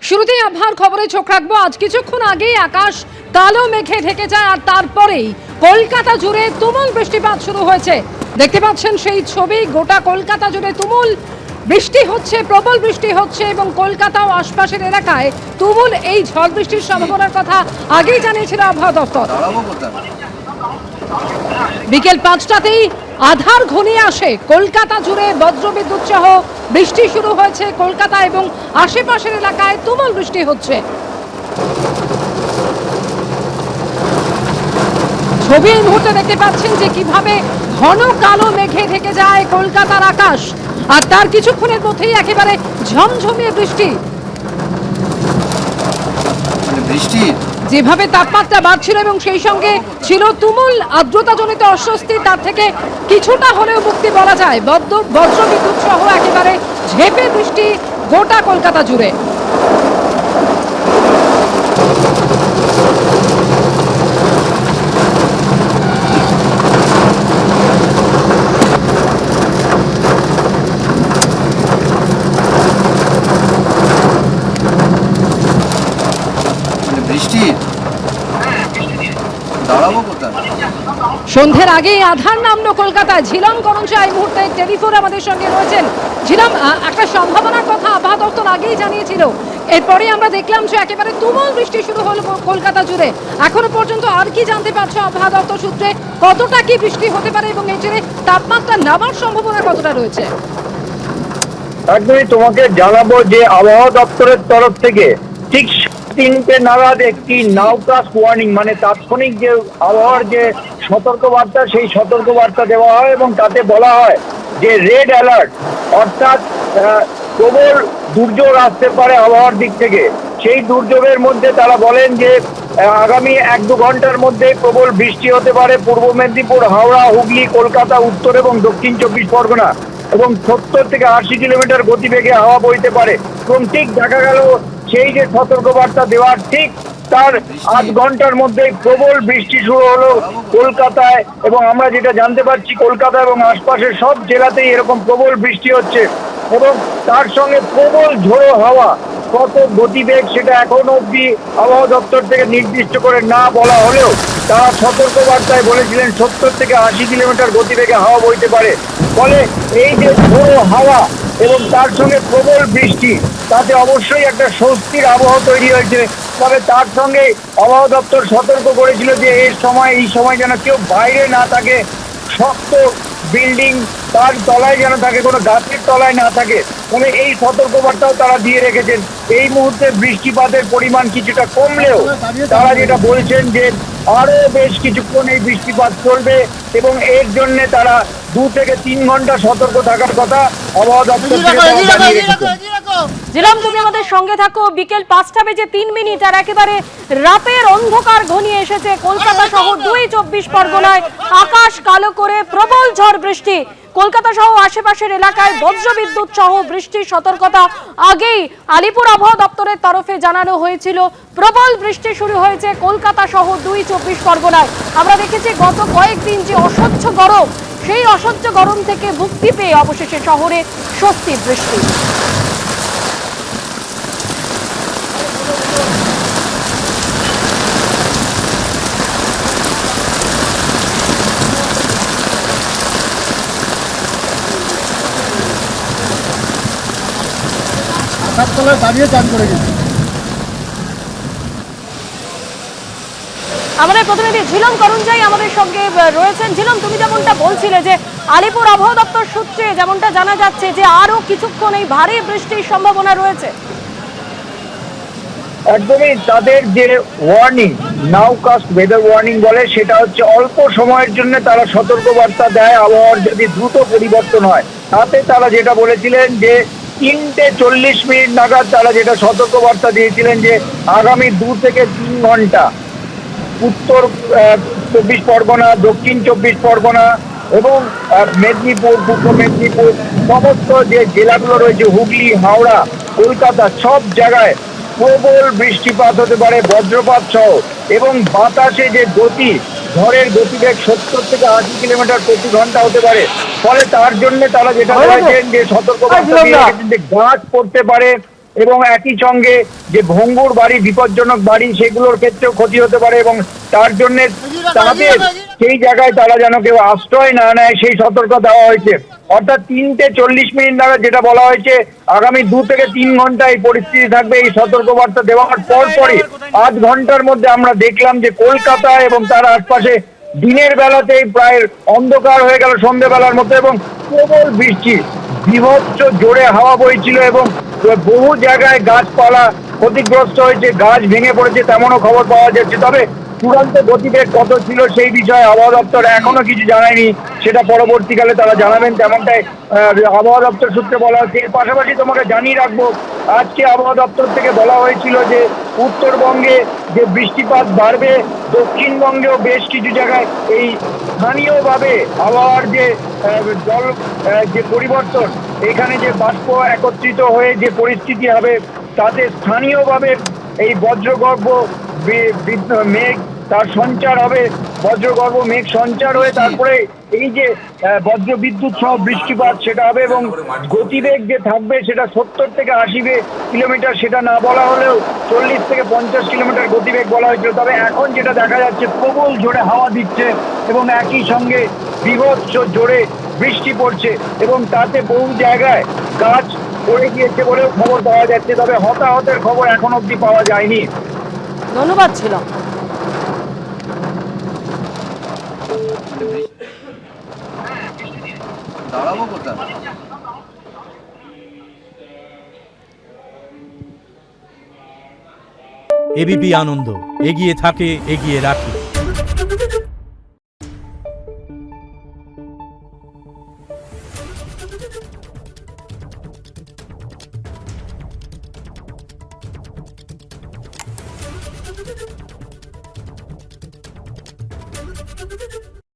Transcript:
শুরুতেই আবহাওয়ার খবরে চোখ রাখবো। আজ কিছুক্ষণ আগেই আকাশ কালো মেঘে ঢেকে যায় আর তারপরেই কলকাতা জুড়ে তুমুল বৃষ্টিপাত শুরু হয়েছে। দেখতে পাচ্ছেন সেই ছবি, গোটা কলকাতা জুড়ে তুমুল বৃষ্টি হচ্ছে, প্রবল বৃষ্টি হচ্ছে এবং কলকাতা ও আশপাশের এলাকায় তুমুল এই ঝড় বৃষ্টির সম্ভাবনার কথা আগেই জানিয়েছিল আবহাওয়া দপ্তর। বিকেল 5টাতেই আধার ঘনিয়ে আসে, কলকাতা জুড়ে বজ্রবিদ্যুৎ সহ বৃষ্টি শুরু হয়েছে। কলকাতা এবং আশেপাশের এলাকায় তুমুল বৃষ্টি হচ্ছে। ছবি এই মুহূর্তে দেখতে পাচ্ছেন যে কিভাবে ঘন কালো মেঘে ঢেকে যায় কলকাতার আকাশ, আর তার কিছুক্ষণের মধ্যেই একেবারে ঝমঝমিয়ে বৃষ্টি। যেভাবে তাপমাত্রা বাড়ছিল এবং সেই সঙ্গে ছিল তুমুল আর্দ্রতাজনিত অস্বস্তি, তার থেকে কিছুটা হলেও মুক্তি বলা যায়। বজ্রবিদ্যুৎ সহ একেবারে ঝেঁপে বৃষ্টি গোটা কলকাতা জুড়ে। সন্ধ্যের আগেই আধার নামলো কলকাতায়। ঝিলম করঞ্জা এই মুহূর্তে টেলিফোন আমাদের সঙ্গে রয়েছেন। ঝিলম, একটা সম্ভাবনার কথা আবহাওয়া দপ্তর আগেই জানিয়েছিল, এরপরে আমরা দেখলাম যে একেবারে তুমুল বৃষ্টি শুরু হলো কলকাতা জুড়ে। এখনো পর্যন্ত আর কি জানতে পারছো আবহাওয়া দপ্তর সূত্রে? কতটা কি বৃষ্টি হতে পারে এবং এর জেরে তাপমাত্রা নামার সম্ভাবনা কতটা রয়েছে? একদমই তোমাকে জানাবো যে আবহাওয়া দপ্তরের তরফ থেকে ঠিক 3টে নাগাদ একটি নাউকাস্ট ওয়ার্নিং, মানে তাৎক্ষণিক যে আবহাওয়ার যে সতর্কবার্তা, সেই সতর্কবার্তা দেওয়া হয় এবং তাতে বলা হয় যে রেড অ্যালার্ট, অর্থাৎ প্রবল দুর্যোগ আসতে পারে আবহাওয়ার দিক থেকে। সেই দুর্যোগের মধ্যে তারা বলেন যে আগামী 1-2 ঘন্টার মধ্যে প্রবল বৃষ্টি হতে পারে পূর্ব মেদিনীপুর, হাওড়া, হুগলি, কলকাতা, উত্তর এবং দক্ষিণ 24 পরগনা, এবং 70 থেকে 80 কিলোমিটার গতিবেগে হাওয়া বইতে পারে। এবং ঠিক দেখা গেল সেই যে সতর্কবার্তা দেওয়ার ঠিক তার 8 ঘন্টার মধ্যেই প্রবল বৃষ্টি শুরু হলো কলকাতায়। এবং আমরা যেটা জানতে পারছি, কলকাতা এবং আশপাশের সব জেলাতেই এরকম প্রবল বৃষ্টি হচ্ছে এবং তার সঙ্গে প্রবল ঝোড়ো হাওয়া। কত গতিবেগ সেটা এখনো অব্দি আবহাওয়া দপ্তর থেকে নির্দিষ্ট করে না বলা হলেও তারা সতর্কবার্তায় বলেছিলেন 70 থেকে 80 কিলোমিটার গতিবেগে হাওয়া বইতে পারে। ফলে এই যে ঝোড়ো হাওয়া এবং তার সঙ্গে প্রবল বৃষ্টি, তাতে অবশ্যই একটা স্বস্তির আবহাওয়া তৈরি হয়েছে। তবে তার সঙ্গে আবহাওয়া দপ্তর সতর্ক করেছিল যে এই সময় যেন কেউ বাইরে না থাকে, শক্ত বিল্ডিং তার তলায় যেন থাকে, কোনো গাছের তলায় না থাকে। মানে এই সতর্কবার্তাও তারা দিয়ে রেখেছেন। এই মুহূর্তে বৃষ্টিপাতের পরিমাণ কিছুটা কমলেও তারা যেটা বলছেন যে আরো বেশ কিছুক্ষণ এই বৃষ্টিপাত চলবে এবং এর জন্য তারা 2 থেকে 3 ঘন্টা সতর্ক থাকার কথা আবহাওয়া দপ্তর জিলাম, তুমি আমাদের সঙ্গে থাকো। বিকেল 5:03 আর একেবারে রাতের অন্ধকার ঘনিয়ে এসেছে কলকাতা সহ 2-24 পরগনায়। আকাশ কালো করে প্রবল ঝড় বৃষ্টি। কলকাতা সহ আশেপাশের এলাকায় বজ্রবিদ্যুৎ সহ বৃষ্টির সতর্কতা আগেই আলিপুর আবহাওয়া দপ্তরের তরফে জানানো হয়েছিল। প্রবল বৃষ্টি শুরু হয়েছে কলকাতা সহ 2-24 পরগনায়। আমরা দেখেছি গত কয়েকদিন যে অসহ্য গরম, সেই অসহ্য গরম থেকে মুক্তি পেয়ে অবশেষে শহরে স্বস্তির বৃষ্টি। আমাদের প্রতিনিধি ঝিলম করঞ্জাই আমাদের সঙ্গে রয়েছেন। ঝিলম, তুমি যেমনটা বলছিলে যে আলিপুর আবহাওয়া দপ্তর সূত্রে যেমনটা জানা যাচ্ছে যে আরো কিছুক্ষণ এই ভারী বৃষ্টির সম্ভাবনা রয়েছে। একদমই, তাদের যে ওয়ার্নিং, নাউকাস্ট ওয়েদার ওয়ার্নিং বলে, সেটা হচ্ছে অল্প সময়ের জন্য তারা সতর্কবার্তা দেয় আবহাওয়ার যদি দ্রুত পরিবর্তন হয়। তাতে তারা যেটা বলেছিলেন যে 3:40 নাগাদ তারা যেটা সতর্কবার্তা দিয়েছিলেন যে আগামী 2 থেকে 3 ঘন্টা উত্তর 24 পরগনা, দক্ষিণ 24 পরগনা এবং মেদিনীপুর, পূর্ব মেদিনীপুর, সমস্ত যে জেলাগুলো রয়েছে, হুগলি, হাওড়া, কলকাতা, সব জায়গায় প্রবল বৃষ্টিপাত হতে পারে বজ্রপাত সহ। এবং বাতাসে যে গতি, ঝড়ের গতিবেগ 70 থেকে 80 কিলোমিটার প্রতি ঘন্টা হতে পারে। ফলে তার জন্য তারা যেটা বলেছেন যে সতর্কবার্তা দিয়ে রেখেছেন যে গাছ পড়তে পারে, এবং একই সঙ্গে যে ভঙ্গুর বাড়ি, বিপজ্জনক বাড়ি, সেগুলোর ক্ষেত্রেও ক্ষতি হতে পারে এবং তার জন্য তাদের সেই জায়গায় তারা যেন কেউ আশ্রয় না নেয় সেই সতর্ক দেওয়া হয়েছে। অর্থাৎ 3:40 নাগাদ যেটা বলা হয়েছে, আগামী 2 থেকে 3 ঘন্টা এই পরিস্থিতি থাকবে। এই সতর্কবার্তা দেওয়ার পরপরই 8 ঘন্টার মধ্যে আমরা দেখলাম যে কলকাতা এবং তার আশপাশে দিনের বেলাতেই প্রায় অন্ধকার হয়ে গেল সন্ধ্যেবেলার মতো এবং প্রবল বৃষ্টি, বীভৎস জোরে হাওয়া বইছিল এবং বহু জায়গায় গাছপালা ক্ষতিগ্রস্ত হয়েছে, গাছ ভেঙে পড়েছে তেমনও খবর পাওয়া যাচ্ছে। তবে চূড়ান্ত গতিবেগ কত ছিল সেই বিষয়ে আবহাওয়া দপ্তর এখনো কিছু জানায়নি, সেটা পরবর্তীকালে তারা জানাবেন, তেমনটাই আবহাওয়া দপ্তর সূত্রে বলা হচ্ছে। এর পাশাপাশি তোমাকে জানিয়ে রাখবো, আজকে আবহাওয়া দপ্তর থেকে বলা হয়েছিল যে উত্তরবঙ্গে যে বৃষ্টিপাত বাড়বে, দক্ষিণবঙ্গেও বেশ কিছু জায়গায় এই স্থানীয়ভাবে আবহাওয়ার যে জল যে পরিবর্তন, এখানে যে বাষ্প একত্রিত হয়ে যে পরিস্থিতি হবে, তাতে স্থানীয়ভাবে এই বজ্রগর্ভ মেঘ তার সঞ্চার হবে, বজ্রগর্ভ মেঘ সঞ্চার হয়ে তারপরে এই যে বজ্র বিদ্যুৎ সহ বৃষ্টিপাত সেটা হবে এবং গতিবেগ যে থাকবে সেটা 70 থেকে 80 কিলোমিটার, সেটা না বলা হলেও 40 থেকে 50 কিলোমিটার গতিবেগ বলা হয়েছিল। তবে এখন যেটা দেখা যাচ্ছে, প্রবল জোরে হাওয়া দিচ্ছে এবং একই সঙ্গে বীভৎস জোরে বৃষ্টি পড়ছে এবং তাতে বহু জায়গায় গাছ পড়ে গিয়েছে বলেও খবর পাওয়া যাচ্ছে। তবে হতাহতের খবর এখন অবধি পাওয়া যায়নি। ধন্যবাদ ছিল। দাঁড়াবো কোথায়? এবিপি আনন্দ, এগিয়ে থাকে, এগিয়ে রাখে। Thank you.